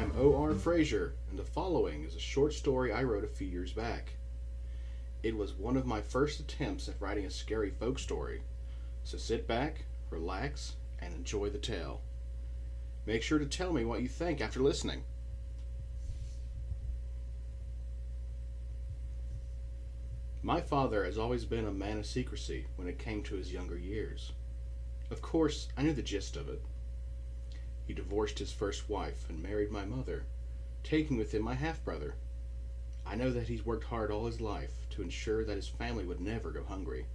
I'm O.R. Frazier, and the following is a short story I wrote a few years back. It was one of my first attempts at writing a scary folk story, so sit back, relax, and enjoy the tale. Make sure to tell me what you think after listening. My father has always been a man of secrecy when it came to his younger years. Of course, I knew the gist of it. He divorced his first wife and married my mother, taking with him my half-brother. I know that he's worked hard all his life to ensure that his family would never go hungry.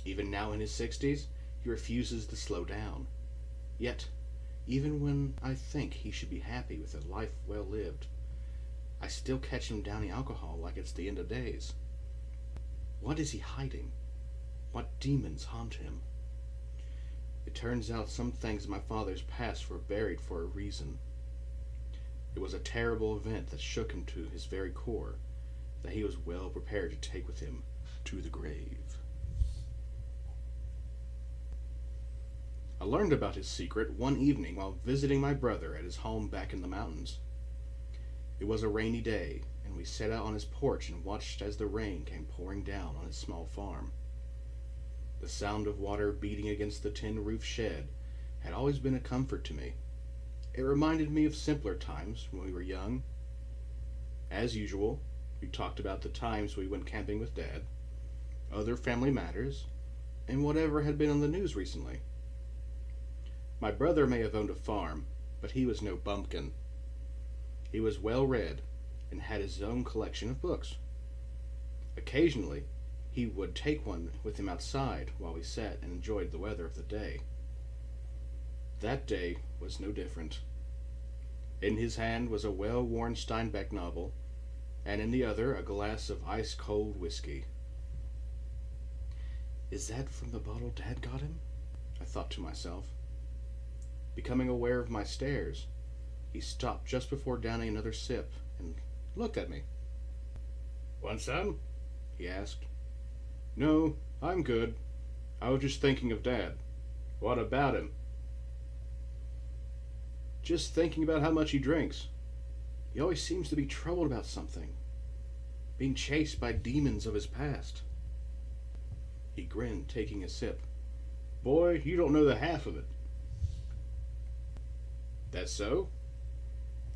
Even now in his 60s, he refuses to slow down. Yet, even when I think he should be happy with a life well lived, I still catch him downing alcohol like it's the end of days. What is he hiding? What demons haunt him? It turns out some things in my father's past were buried for a reason. It was a terrible event that shook him to his very core, that he was well prepared to take with him to the grave. I learned about his secret one evening while visiting my brother at his home back in the mountains. It was a rainy day, and we sat out on his porch and watched as the rain came pouring down on his small farm. The sound of water beating against the tin roof shed had always been a comfort to me. It reminded me of simpler times when we were young. As usual, we talked about the times we went camping with Dad, other family matters, and whatever had been on the news recently. My brother may have owned a farm, but he was no bumpkin. He was well read and had his own collection of books. Occasionally, he would take one with him outside while we sat and enjoyed the weather of the day. That day was no different. In his hand was a well-worn Steinbeck novel, and in the other a glass of ice-cold whiskey. Is that from the bottle Dad got him? I thought to myself. Becoming aware of my stares, he stopped just before downing another sip and looked at me. "Want some?" he asked. "No, I'm good. I was just thinking of Dad." "What about him?" "Just thinking about how much he drinks. He always seems to be troubled about something, being chased by demons of his past." He grinned, taking a sip. "Boy, you don't know the half of it." "That's so?"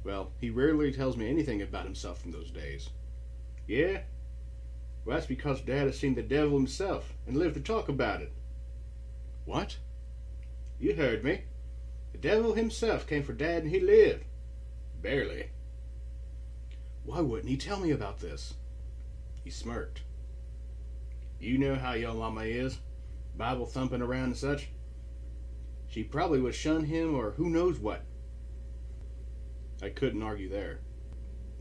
"Well, he rarely tells me anything about himself from those days." "Yeah? Well, that's because Dad has seen the devil himself and lived to talk about it." "What?" "You heard me. The devil himself came for Dad and he lived. Barely." "Why wouldn't he tell me about this?" He smirked. "You know how your mama is, Bible thumping around and such. She probably would shun him or who knows what." I couldn't argue there.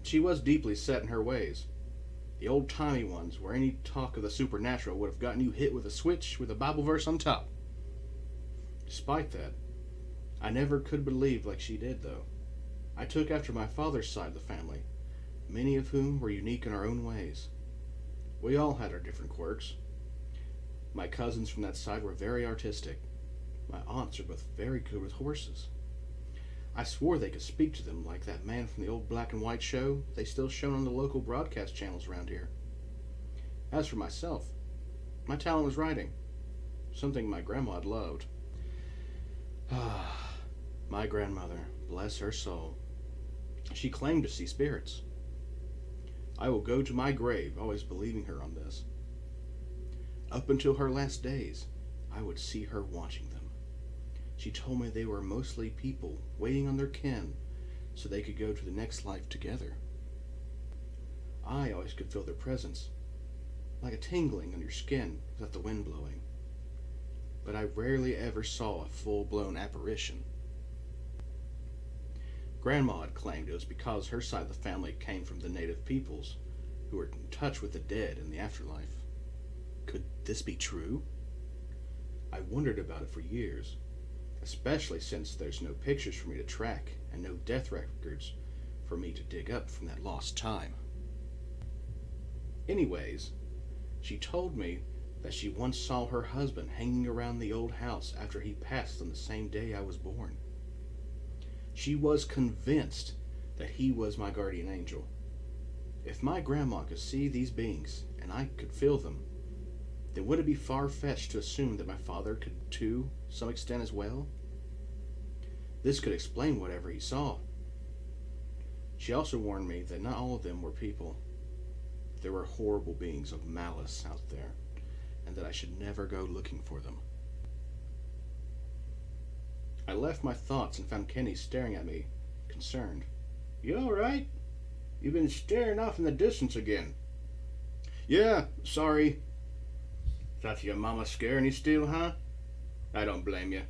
She was deeply set in her ways. The old-timey ones where any talk of the supernatural would have gotten you hit with a switch with a Bible verse on top. Despite that, I never could believe like she did, though. I took after my father's side of the family, many of whom were unique in our own ways. We all had our different quirks. My cousins from that side were very artistic. My aunts are both very good with horses. I swore they could speak to them like that man from the old black and white show they still shown on the local broadcast channels around here. As for myself, my talent was writing, something my grandma had loved. My grandmother, bless her soul. She claimed to see spirits. I will go to my grave always believing her on this. Up until her last days, I would see her watching them. She told me they were mostly people waiting on their kin so they could go to the next life together. I always could feel their presence, like a tingling on your skin without the wind blowing. But I rarely ever saw a full-blown apparition. Grandma had claimed it was because her side of the family came from the native peoples, who were in touch with the dead in the afterlife. Could this be true? I wondered about it for years, especially since there's no pictures for me to track and no death records for me to dig up from that lost time. Anyways, she told me that she once saw her husband hanging around the old house after he passed on the same day I was born. She was convinced that he was my guardian angel. If my grandma could see these beings, and I could feel them, then would it be far-fetched to assume that my father could to some extent as well? This could explain whatever he saw. She also warned me that not all of them were people. There were horrible beings of malice out there, and that I should never go looking for them. I left my thoughts and found Kenny staring at me, concerned. "You all right? You've been staring off in the distance again." "Yeah, sorry." "Thought your mama scaring you still, huh?" "I don't blame you.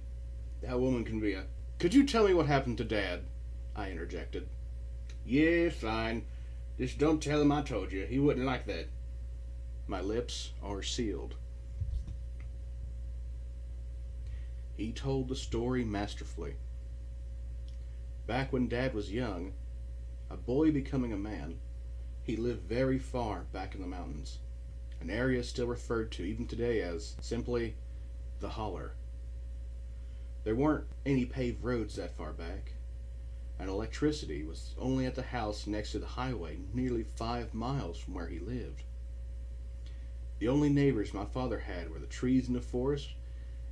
That woman can be a..." "Could you tell me what happened to Dad?" I interjected. "Yeah, fine. Just don't tell him I told you. He wouldn't like that." My lips are sealed. He told the story masterfully. Back when Dad was young, a boy becoming a man, he lived very far back in the mountains, an area still referred to even today as simply the Holler. There weren't any paved roads that far back, and electricity was only at the house next to the highway nearly 5 miles from where he lived. The only neighbors my father had were the trees in the forest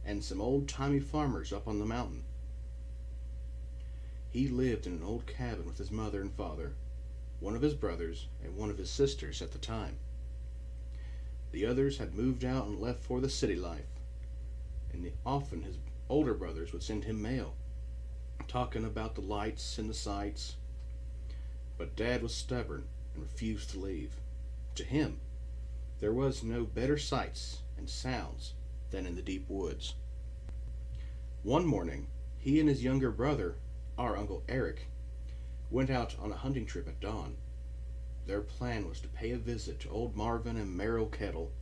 and some old-timey farmers up on the mountain. He lived in an old cabin with his mother and father, one of his brothers, and one of his sisters at the time. The others had moved out and left for the city life, and often his older brothers would send him mail, talking about the lights and the sights. But Dad was stubborn and refused to leave. To him, there was no better sights and sounds than in the deep woods. One morning, he and his younger brother, our Uncle Eric, went out on a hunting trip at dawn. Their plan was to pay a visit to old Marvin and Merrill Kettle,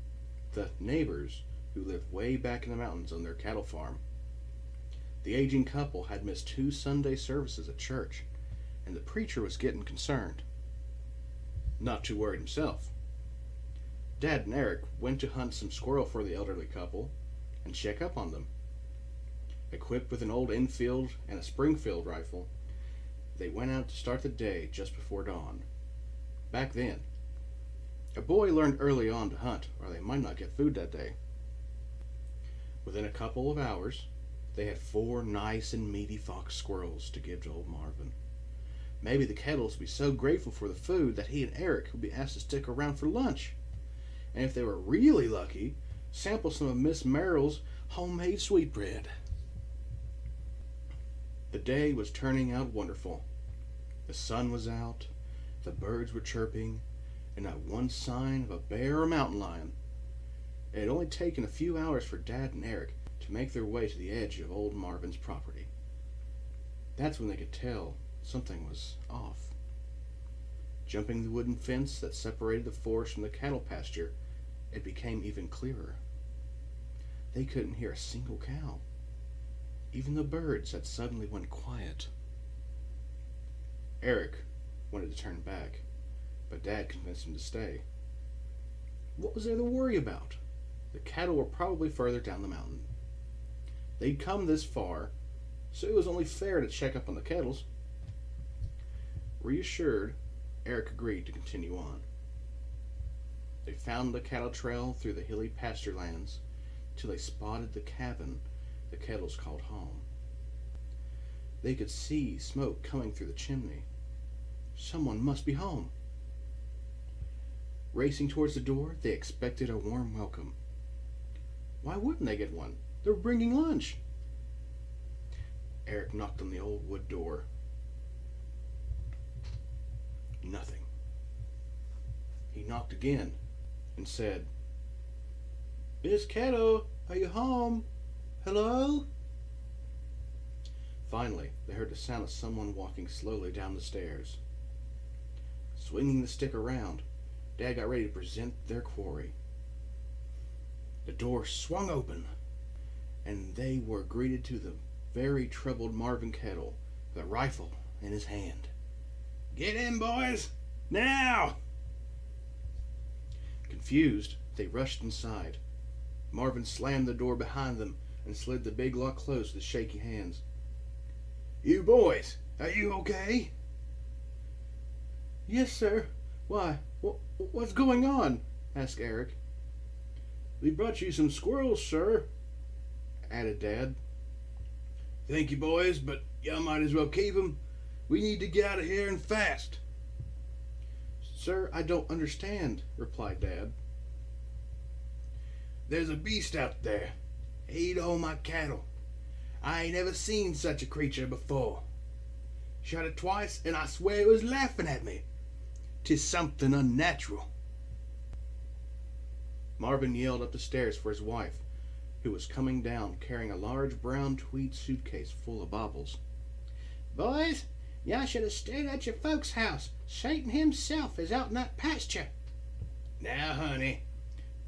the neighbors who lived way back in the mountains on their cattle farm. The aging couple had missed 2 Sunday services at church, and the preacher was getting concerned. Not too worried himself. Dad and Eric went to hunt some squirrel for the elderly couple and check up on them. Equipped with an old Enfield and a Springfield rifle, they went out to start the day just before dawn. Back then, a boy learned early on to hunt, or they might not get food that day. Within a couple of hours, they had 4 nice and meaty fox squirrels to give to old Marvin. Maybe the Kettles would be so grateful for the food that he and Eric would be asked to stick around for lunch. And if they were really lucky, sample some of Miss Merrill's homemade sweetbread. The day was turning out wonderful. The sun was out, the birds were chirping, and not one sign of a bear or mountain lion. It had only taken a few hours for Dad and Eric to make their way to the edge of old Marvin's property. That's when they could tell something was off. Jumping the wooden fence that separated the forest from the cattle pasture, it became even clearer. They couldn't hear a single cow. Even the birds had suddenly went quiet. Eric wanted to turn back, but Dad convinced him to stay. What was there to worry about? The cattle were probably further down the mountain. They'd come this far, so it was only fair to check up on the Kettles. Reassured, Eric agreed to continue on. They found the cattle trail through the hilly pasture lands till they spotted the cabin the Kettles called home. They could see smoke coming through the chimney. Someone must be home. Racing towards the door, they expected a warm welcome. Why wouldn't they get one? They were bringing lunch. Eric knocked on the old wood door. Nothing. He knocked again and said, "Miss Kettle, are you home? Hello?" Finally, they heard the sound of someone walking slowly down the stairs. Swinging the stick around, Dad got ready to present their quarry. The door swung open, and they were greeted to the very troubled Marvin Kettle with a rifle in his hand. "Get in, boys! Now!" Confused, they rushed inside. Marvin slammed the door behind them and slid the big lock closed with shaky hands. "You boys, Are you okay? Yes, sir. Why? What's going on? Asked Eric. We brought you some squirrels, sir, added Dad. Thank you, boys, but y'all might as well keep 'em. We need to get out of here and fast. Sir, I don't understand, replied Dad. There's a beast out there. He ate all my cattle. I ain't ever seen such a creature before. Shot it twice, and I swear it was laughing at me. 'Tis something unnatural. Marvin yelled up the stairs for his wife, who was coming down carrying a large brown tweed suitcase full of baubles. Boys, y'all should have stayed at your folks' house. Satan himself is out in that pasture. Now, honey.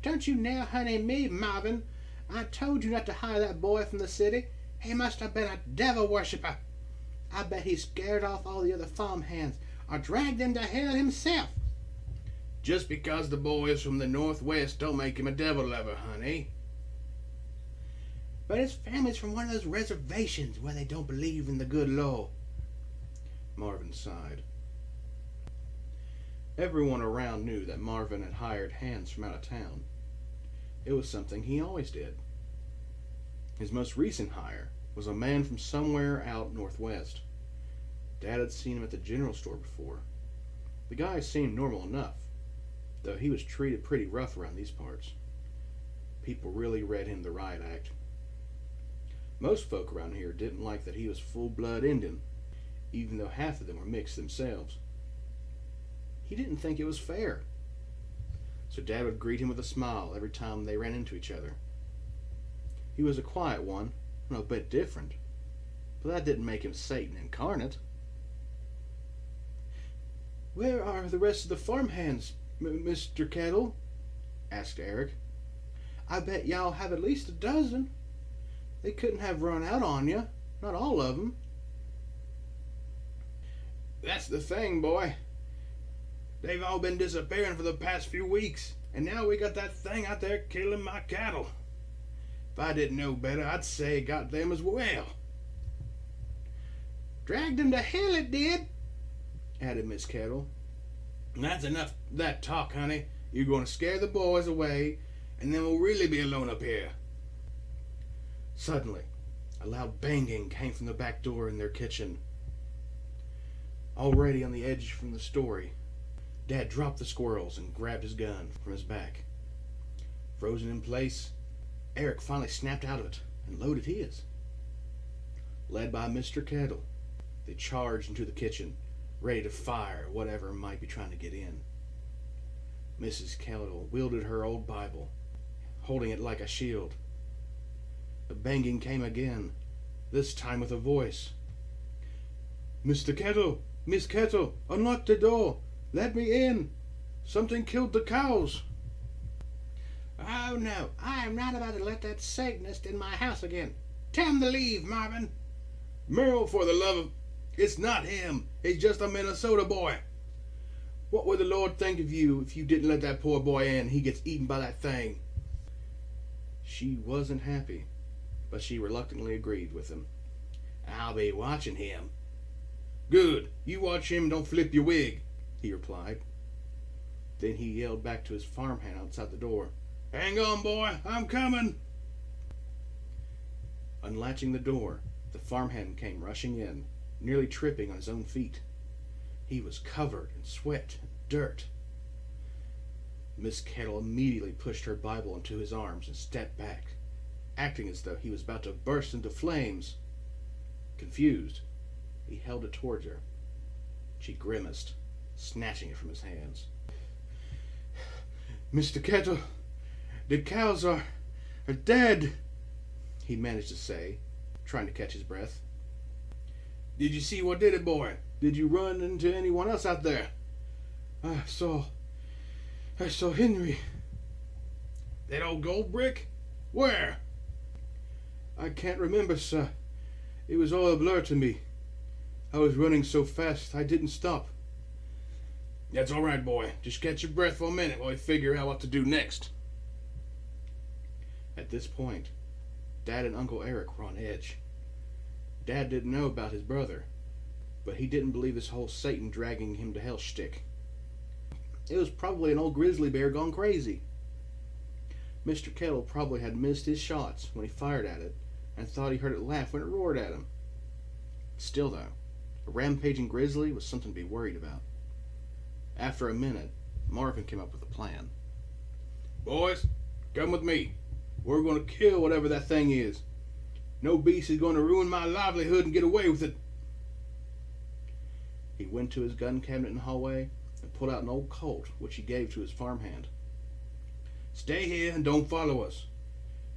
Don't you now honey me, Marvin. I told you not to hire that boy from the city. He must have been a devil worshipper. I bet he scared off all the other farm hands or dragged them to hell himself. Just because the boy is from the Northwest don't make him a devil lover, honey. But his family's from one of those reservations where they don't believe in the good law. Marvin sighed. Everyone around knew that Marvin had hired hands from out of town. It was something he always did. His most recent hire was a man from somewhere out northwest. Dad had seen him at the general store before. The guy seemed normal enough, though he was treated pretty rough around these parts. People really read him the riot act. Most folk around here didn't like that he was full-blood Indian, even though half of them were mixed themselves. He didn't think it was fair. So Dad would greet him with a smile every time they ran into each other. He was a quiet one, and a bit different, but that didn't make him Satan incarnate. Where are the rest of the farmhands, Mr. Kettle? Asked Eric. I bet y'all have at least a dozen. They couldn't have run out on you, not all of them. That's the thing, boy. They've all been disappearing for the past few weeks, and now we got that thing out there killing my cattle. If I didn't know better, I'd say got them as well. Dragged them to hell it did, added Miss Kettle. That's enough of that talk, honey. You're going to scare the boys away, and then we'll really be alone up here. Suddenly, a loud banging came from the back door in their kitchen. Already on the edge from the story, Dad dropped the squirrels and grabbed his gun from his back. Frozen in place, Eric finally snapped out of it and loaded his. Led by Mr. Kettle, they charged into the kitchen, ready to fire whatever might be trying to get in. Mrs. Kettle wielded her old Bible, holding it like a shield. The banging came again, this time with a voice. Mr. Kettle, Miss Kettle, unlock the door. Let me in. Something killed the cows. Oh no, I am not about to let that Satanist in my house again. Tell him to leave, Marvin. Merle, for the love of... It's not him. He's just a Minnesota boy. What would the Lord think of you if you didn't let that poor boy in? He gets eaten by that thing. She wasn't happy, but she reluctantly agreed with him. I'll be watching him. Good. You watch him, don't flip your wig, he replied. Then he yelled back to his farmhand outside the door. Hang on, boy, I'm coming. Unlatching the door, the farmhand came rushing in, nearly tripping on his own feet. He was covered in sweat and dirt. Miss Kettle immediately pushed her Bible into his arms and stepped back, acting as though he was about to burst into flames. Confused, he held it towards her. She grimaced, snatching it from his hands. Mr. Kettle, the cows are dead, he managed to say, trying to catch his breath. Did you see what did it, boy? Did you run into anyone else out there? I saw Henry. That old gold brick? Where? I can't remember, sir. It was all a blur to me. I was running so fast I didn't stop. That's all right, boy. Just catch your breath for a minute while we figure out what to do next. At this point, Dad and Uncle Eric were on edge. Dad didn't know about his brother, but he didn't believe this whole Satan dragging him to hell shtick. It was probably an old grizzly bear gone crazy. Mr. Kettle probably had missed his shots when he fired at it and thought he heard it laugh when it roared at him. Still, though, a rampaging grizzly was something to be worried about. After a minute, Marvin came up with a plan. "Boys, come with me. We're going to kill whatever that thing is. No beast is going to ruin my livelihood and get away with it." He went to his gun cabinet in the hallway and pulled out an old Colt, which he gave to his farmhand. "Stay here and don't follow us.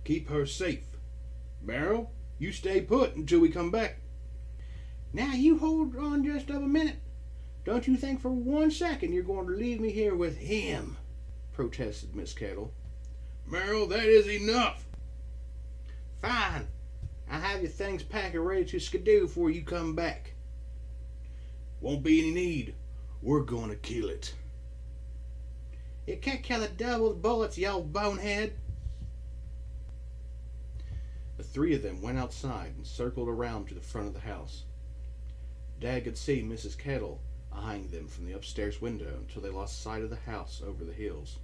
Keep her safe. Merrill, you stay put until we come back." "Now you hold on just a minute. Don't you think for 1 second you're going to leave me here with him," protested Miss Kettle. "Merrill, that is enough." "Fine. I'll have your things packed and ready to skidoo before you come back." "Won't be any need. We're going to kill it." "You can't kill the devil with bullets, you old bonehead." The three of them went outside and circled around to the front of the house. Dad could see Mrs. Kettle eyeing them from the upstairs window until they lost sight of the house over the hills.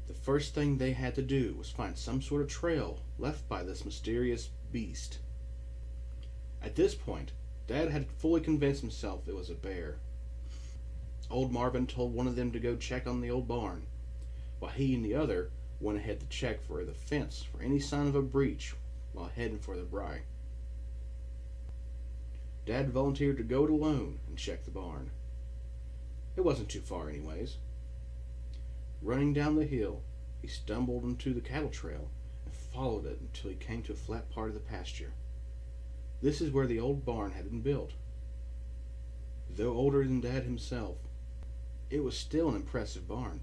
The first thing they had to do was find some sort of trail left by this mysterious beast. At this point, Dad had fully convinced himself it was a bear. Old Marvin told one of them to go check on the old barn, while he and the other went ahead to check for the fence for any sign of a breach while heading for the brae. Dad volunteered to go it alone and check the barn. It wasn't too far anyways. Running down the hill, he stumbled into the cattle trail and followed it until he came to a flat part of the pasture. This is where the old barn had been built. Though older than Dad himself, it was still an impressive barn,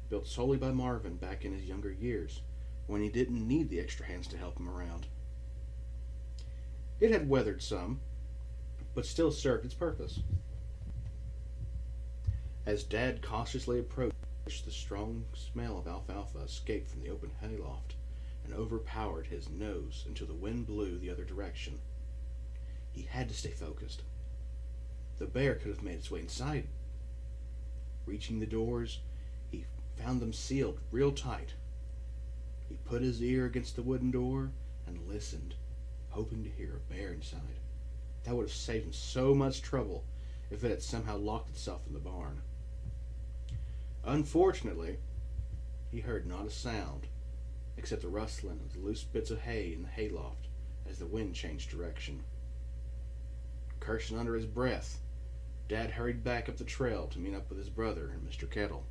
built solely by Marvin back in his younger years, when he didn't need the extra hands to help him around. It had weathered some, but still served its purpose. As Dad cautiously approached, the strong smell of alfalfa escaped from the open hayloft and overpowered his nose until the wind blew the other direction. He had to stay focused. The bear could have made its way inside. Reaching the doors, he found them sealed real tight. He put his ear against the wooden door and listened, hoping to hear a bear inside. That would have saved him so much trouble if it had somehow locked itself in the barn. Unfortunately, he heard not a sound except the rustling of the loose bits of hay in the hayloft as the wind changed direction. Cursing under his breath, Dad hurried back up the trail to meet up with his brother and Mr. Kettle.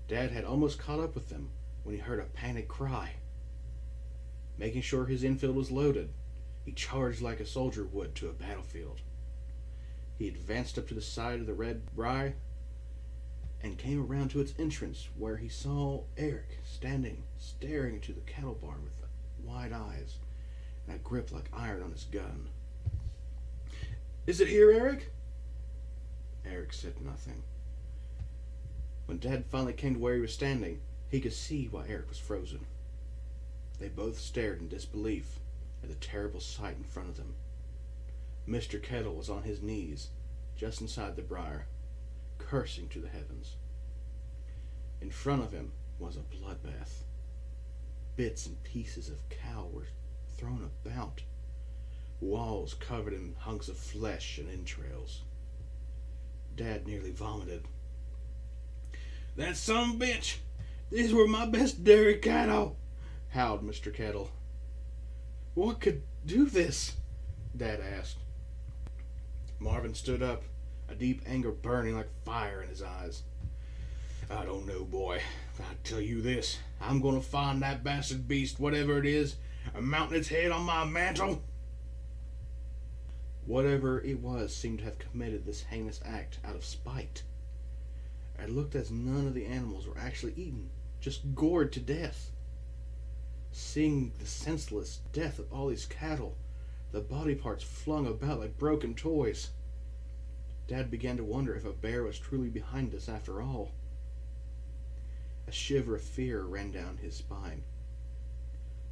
Dad had almost caught up with them when he heard a panicked cry. Making sure his infield was loaded, he charged like a soldier would to a battlefield. He advanced up to the side of the red brae and came around to its entrance, where he saw Eric standing, staring into the cattle barn with wide eyes and a grip like iron on his gun. "Is it here, Eric?" Eric said nothing. When Dad finally came to where he was standing, he could see why Eric was frozen. They both stared in disbelief at the terrible sight in front of them. Mr. Kettle was on his knees, just inside the briar, cursing to the heavens. In front of him was a bloodbath. Bits and pieces of cow were thrown about. Walls covered in hunks of flesh and entrails. Dad nearly vomited. "That son of a bitch! These were my best dairy cattle!" howled Mr. Kettle. "What could do this?" Dad asked. Marvin stood up, a deep anger burning like fire in his eyes. "I don't know, boy. I tell you this, I'm going to find that bastard beast, whatever it is, and mount its head on my mantle." Whatever it was seemed to have committed this heinous act out of spite. It looked as none of the animals were actually eaten, just gored to death. Seeing the senseless death of all these cattle, the body parts flung about like broken toys, Dad began to wonder if a bear was truly behind this after all. A shiver of fear ran down his spine.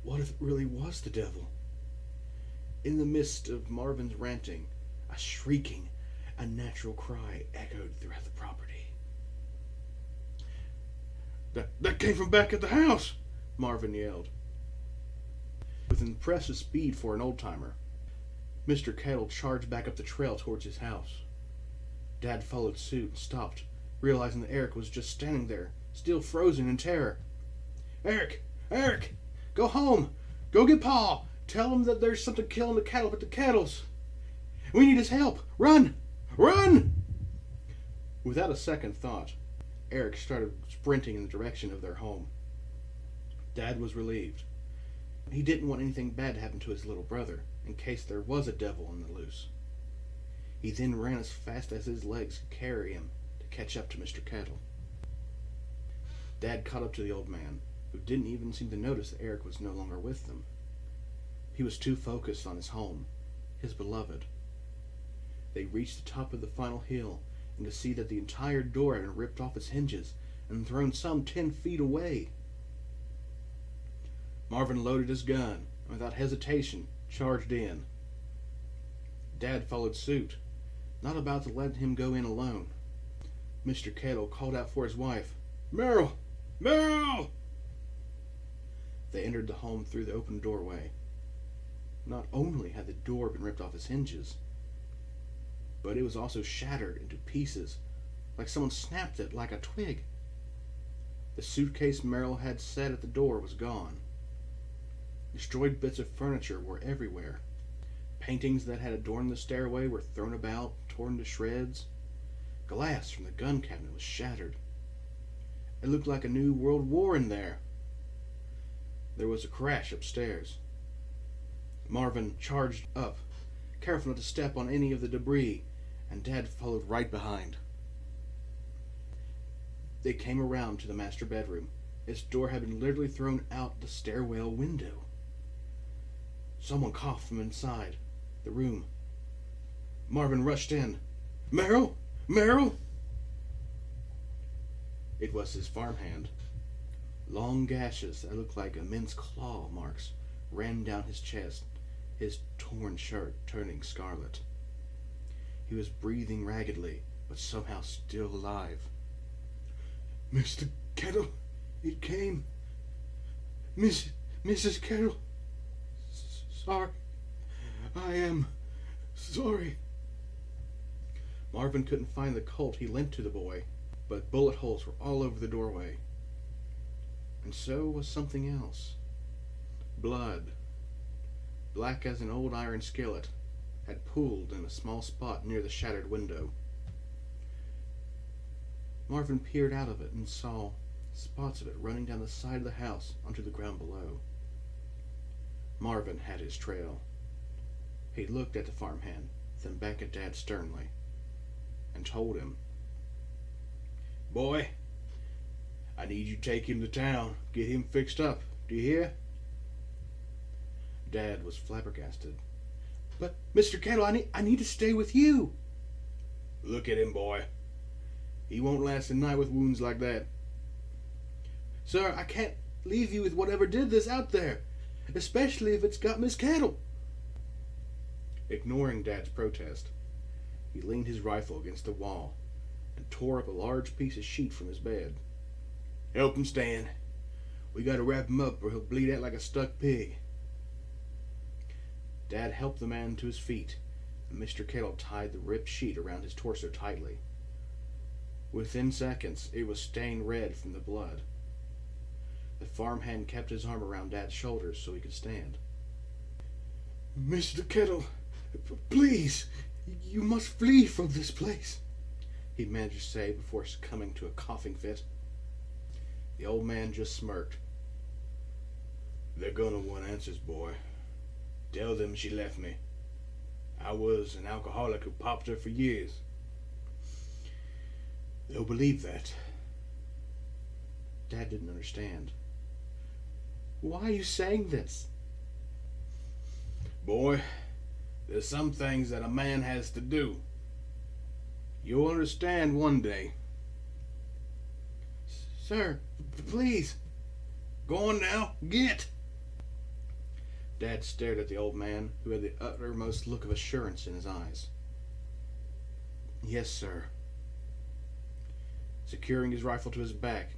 What if it really was the devil? In the midst of Marvin's ranting, a shrieking, unnatural cry echoed throughout the property. That came from back at the house, Marvin yelled. With impressive speed for an old-timer, Mr. Kettle charged back up the trail towards his house. Dad followed suit and stopped, realizing that Eric was just standing there, still frozen in terror. Eric! Eric! Go home! Go get Pa! Tell him that there's something killing the cattle at the kettles! We need his help! Run! Run! Without a second thought, Eric started sprinting in the direction of their home. Dad was relieved. He didn't want anything bad to happen to his little brother, in case there was a devil on the loose. He then ran as fast as his legs could carry him to catch up to Mr. Kettle. Dad caught up to the old man, who didn't even seem to notice that Eric was no longer with them. He was too focused on his home, his beloved. They reached the top of the final hill and could see that the entire door had been ripped off its hinges and thrown some 10 feet away. Marvin loaded his gun and without hesitation charged in. Dad followed suit, not about to let him go in alone. Mr. Kettle called out for his wife. Merrill! Merrill! They entered the home through the open doorway. Not only had the door been ripped off its hinges, but it was also shattered into pieces, like someone snapped it like a twig. The suitcase Merrill had set at the door was gone. Destroyed bits of furniture were everywhere. Paintings that had adorned the stairway were thrown about, torn to shreds. Glass from the gun cabinet was shattered. It looked like a new world war in there. There was a crash upstairs. Marvin charged up, careful not to step on any of the debris, and Dad followed right behind. They came around to the master bedroom. Its door had been literally thrown out the stairwell window. Someone coughed from inside the room. Marvin rushed in. Merrill! Merrill! It was his farmhand. Long gashes that looked like immense claw marks ran down his chest, his torn shirt turning scarlet. He was breathing raggedly, but somehow still alive. Mr. Kettle, it came. Mrs. Kettle. Sorry. I am sorry. Marvin couldn't find the Colt he lent to the boy, but bullet holes were all over the doorway. And so was something else. Blood, black as an old iron skillet, had pooled in a small spot near the shattered window. Marvin peered out of it and saw spots of it running down the side of the house onto the ground below. Marvin had his trail. He looked at the farmhand, then back at Dad sternly, and told him, Boy, I need you to take him to town, get him fixed up, do you hear? Dad was flabbergasted. But, Mr. Kettle, I need to stay with you. Look at him, boy. He won't last a night with wounds like that. Sir, I can't leave you with whatever did this out there, especially if it's got Miss Kettle. Ignoring Dad's protest, he leaned his rifle against the wall and tore up a large piece of sheet from his bed. Help him, Stan. We gotta wrap him up or he'll bleed out like a stuck pig. Dad helped the man to his feet, and Mr. Kettle tied the ripped sheet around his torso tightly. Within seconds, it was stained red from the blood. The farmhand kept his arm around Dad's shoulders so he could stand. Mr. Kettle, please, you must flee from this place, he managed to say before succumbing to a coughing fit. The old man just smirked. They're gonna want answers, boy. Tell them she left me. I was an alcoholic who popped her for years. They'll believe that. Dad didn't understand. Why are you saying this? Boy, there's some things that a man has to do. You'll understand one day. Sir, please. Go on now. Get. Dad stared at the old man, who had the uttermost look of assurance in his eyes. "Yes, sir." Securing his rifle to his back,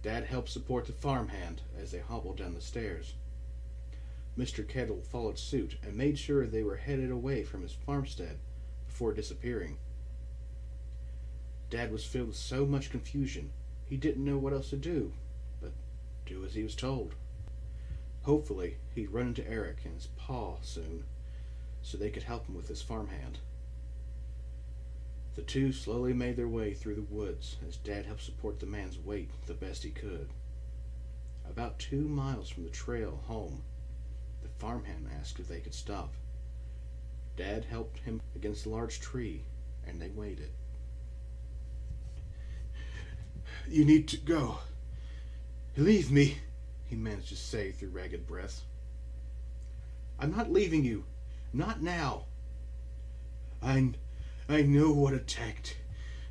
Dad helped support the farmhand as they hobbled down the stairs. Mr. Kettle followed suit and made sure they were headed away from his farmstead before disappearing. Dad was filled with so much confusion, he didn't know what else to do, but do as he was told. Hopefully, he'd run into Eric and his pa soon, so they could help him with his farmhand. The two slowly made their way through the woods as Dad helped support the man's weight the best he could. About 2 miles from the trail home, the farmhand asked if they could stop. Dad helped him against a large tree, and they waited. "You need to go. Leave me," he managed to say through ragged breath. "I'm not leaving you. Not now." I know what attacked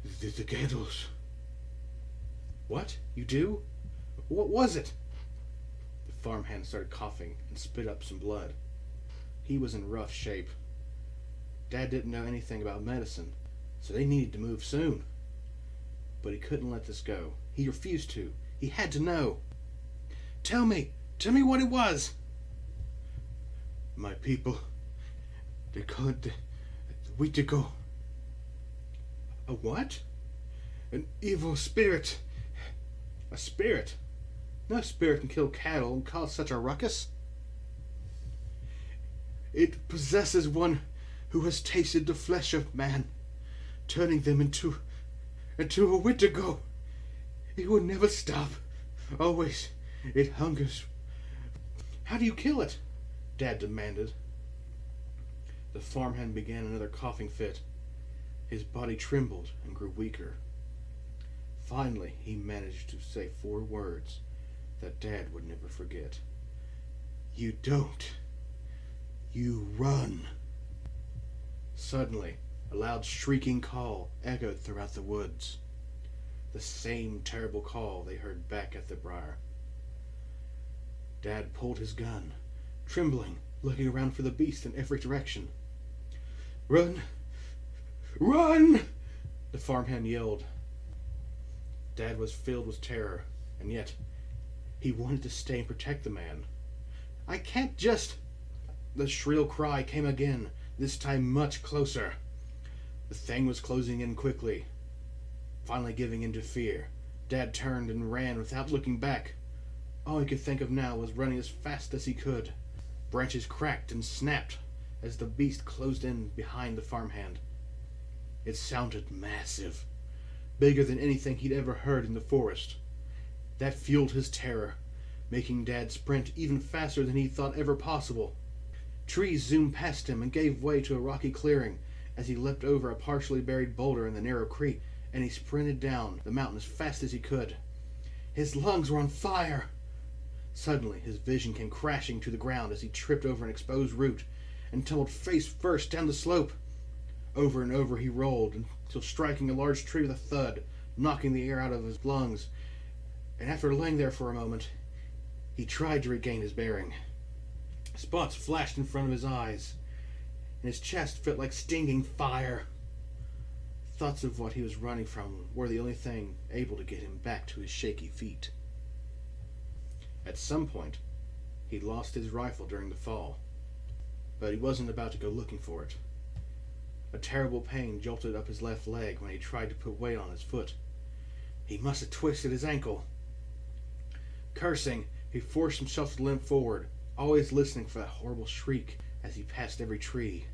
the Kettles." "What? You do? What was it?" The farmhand started coughing and spit up some blood. He was in rough shape. Dad didn't know anything about medicine, so they needed to move soon. But he couldn't let this go. He refused to. He had to know. Tell me what it was." "My people, they call it the Witigo." "A what?" "An evil spirit." "A spirit? No spirit can kill cattle and cause such a ruckus." "It possesses one who has tasted the flesh of man, turning them into a Witigo. It will never stop. Always it hungers." "How do you kill it?" Dad demanded. The farmhand began another coughing fit. His body trembled and grew weaker. Finally, he managed to say 4 words that Dad would never forget. "You don't. You run." Suddenly, a loud shrieking call echoed throughout the woods. The same terrible call they heard back at the briar. Dad pulled his gun, trembling, looking around for the beast in every direction. "Run! Run!" the farmhand yelled. Dad was filled with terror, and yet he wanted to stay and protect the man. "I can't just..." The shrill cry came again, this time much closer. The thing was closing in quickly. Finally giving in to fear, Dad turned and ran without looking back. All he could think of now was running as fast as he could. Branches cracked and snapped as the beast closed in behind the farmhand. It sounded massive, bigger than anything he'd ever heard in the forest. That fueled his terror, making Dad sprint even faster than he thought ever possible. Trees zoomed past him and gave way to a rocky clearing as he leapt over a partially buried boulder in the narrow creek, and he sprinted down the mountain as fast as he could. His lungs were on fire. Suddenly, his vision came crashing to the ground as he tripped over an exposed root and tumbled face first down the slope. Over and over he rolled until striking a large tree with a thud, knocking the air out of his lungs, and after laying there for a moment, he tried to regain his bearing. Spots flashed in front of his eyes, and his chest felt like stinging fire. Thoughts of what he was running from were the only thing able to get him back to his shaky feet. At some point, he lost his rifle during the fall, but he wasn't about to go looking for it. A terrible pain jolted up his left leg when he tried to put weight on his foot. He must have twisted his ankle. Cursing, he forced himself to limp forward, always listening for that horrible shriek as he passed every tree,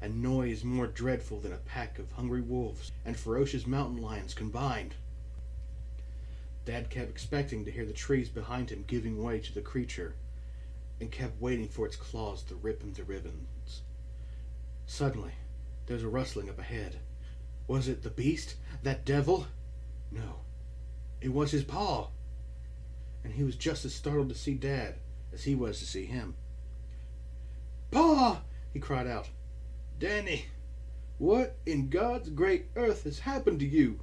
a noise more dreadful than a pack of hungry wolves and ferocious mountain lions combined. Dad kept expecting to hear the trees behind him giving way to the creature, and kept waiting for its claws to rip him to ribbons. Suddenly, there was a rustling up ahead. Was it the beast? That devil? No. It was his paw. And he was just as startled to see Dad as he was to see him. "Pa!" he cried out. "Danny, what in God's great earth has happened to you?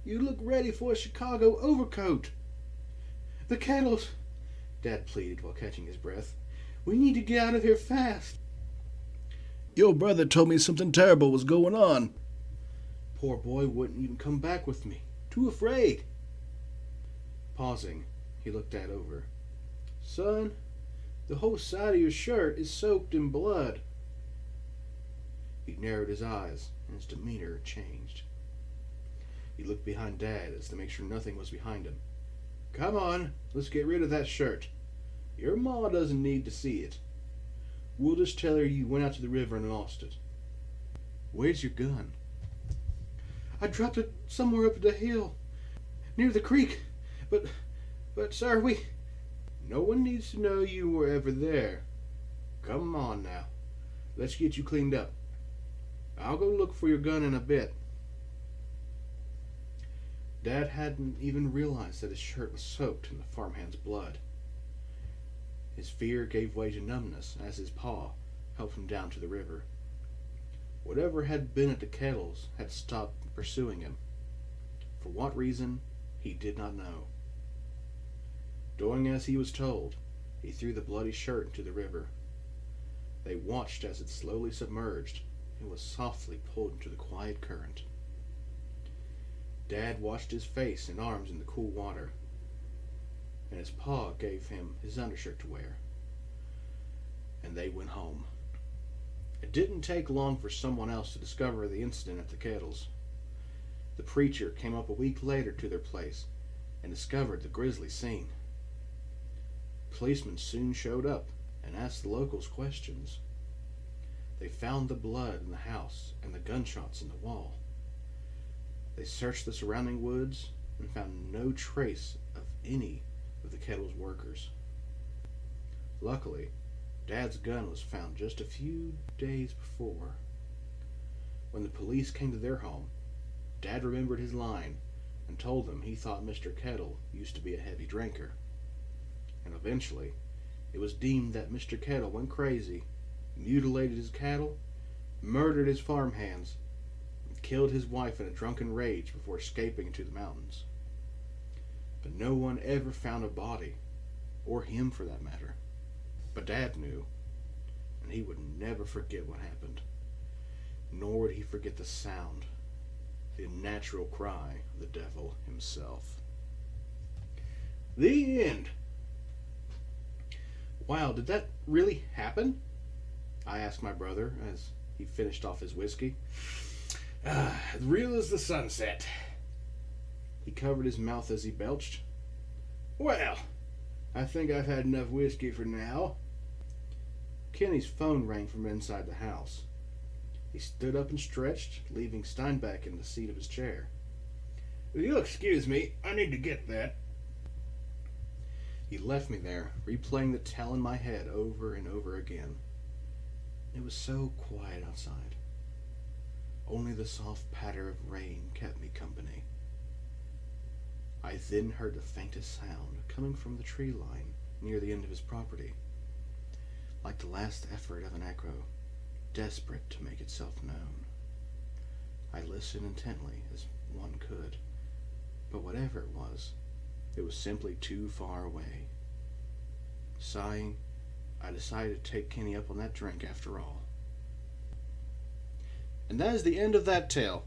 You look ready for a Chicago overcoat." "The Kettles," Dad pleaded while catching his breath. We need to get out of here fast. Your brother told me something terrible was going on. Poor boy wouldn't even come back with me. Too afraid. Pausing, he looked Dad over. Son, the whole side of your shirt is soaked in blood. He narrowed his eyes, and his demeanor changed. He looked behind Dad as to make sure nothing was behind him. Come on, let's get rid of that shirt. Your ma doesn't need to see it. We'll just tell her you went out to the river and lost it. Where's your gun? I dropped it somewhere up the hill, near the creek. But, sir, No one needs to know you were ever there. Come on now. Let's get you cleaned up. I'll go look for your gun in a bit. Dad hadn't even realized that his shirt was soaked in the farmhand's blood. His fear gave way to numbness as his paw helped him down to the river. Whatever had been at the kettles had stopped pursuing him. For what reason, he did not know. Doing as he was told, he threw the bloody shirt into the river. They watched as it slowly submerged and was softly pulled into the quiet current. Dad washed his face and arms in the cool water, and his paw gave him his undershirt to wear. And they went home. It didn't take long for someone else to discover the incident at the kettles. The preacher came up a week later to their place and discovered the grisly scene. Policemen soon showed up and asked the locals questions. They found the blood in the house and the gunshots in the wall. They searched the surrounding woods and found no trace of any of the kettle's workers. Luckily, Dad's gun was found just a few days before. When the police came to their home, Dad remembered his line and told them he thought Mr. Kettle used to be a heavy drinker. And eventually, it was deemed that Mr. Kettle went crazy, mutilated his cattle, murdered his farmhands, and killed his wife in a drunken rage before escaping into the mountains. But no one ever found a body, or him for that matter. But Dad knew, and he would never forget what happened, nor would he forget the sound, the unnatural cry of the devil himself. The end. Wow, did that really happen? I asked my brother as he finished off his whiskey. As real as the sunset. He covered his mouth as he belched. Well, I think I've had enough whiskey for now. Kenny's phone rang from inside the house. He stood up and stretched, leaving Steinbeck in the seat of his chair. Will you excuse me? I need to get that. He left me there, replaying the tale in my head over and over again. It was so quiet outside. Only the soft patter of rain kept me company. I then heard the faintest sound coming from the tree line near the end of his property, like the last effort of an echo, desperate to make itself known. I listened intently as one could, but whatever it was simply too far away. Sighing, I decided to take Kenny up on that drink after all. And that is the end of that tale.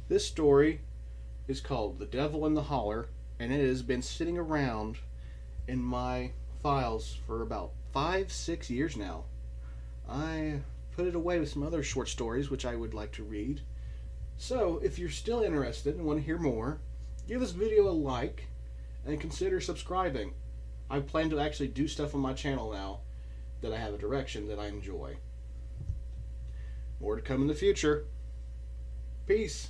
This story is called The Devil in the Holler, and it has been sitting around in my files for about 5-6 years now. I put it away with some other short stories which I would like to read. So, if you're still interested and want to hear more, give this video a like and consider subscribing. I plan to actually do stuff on my channel now that I have a direction that I enjoy. More to come in the future. Peace.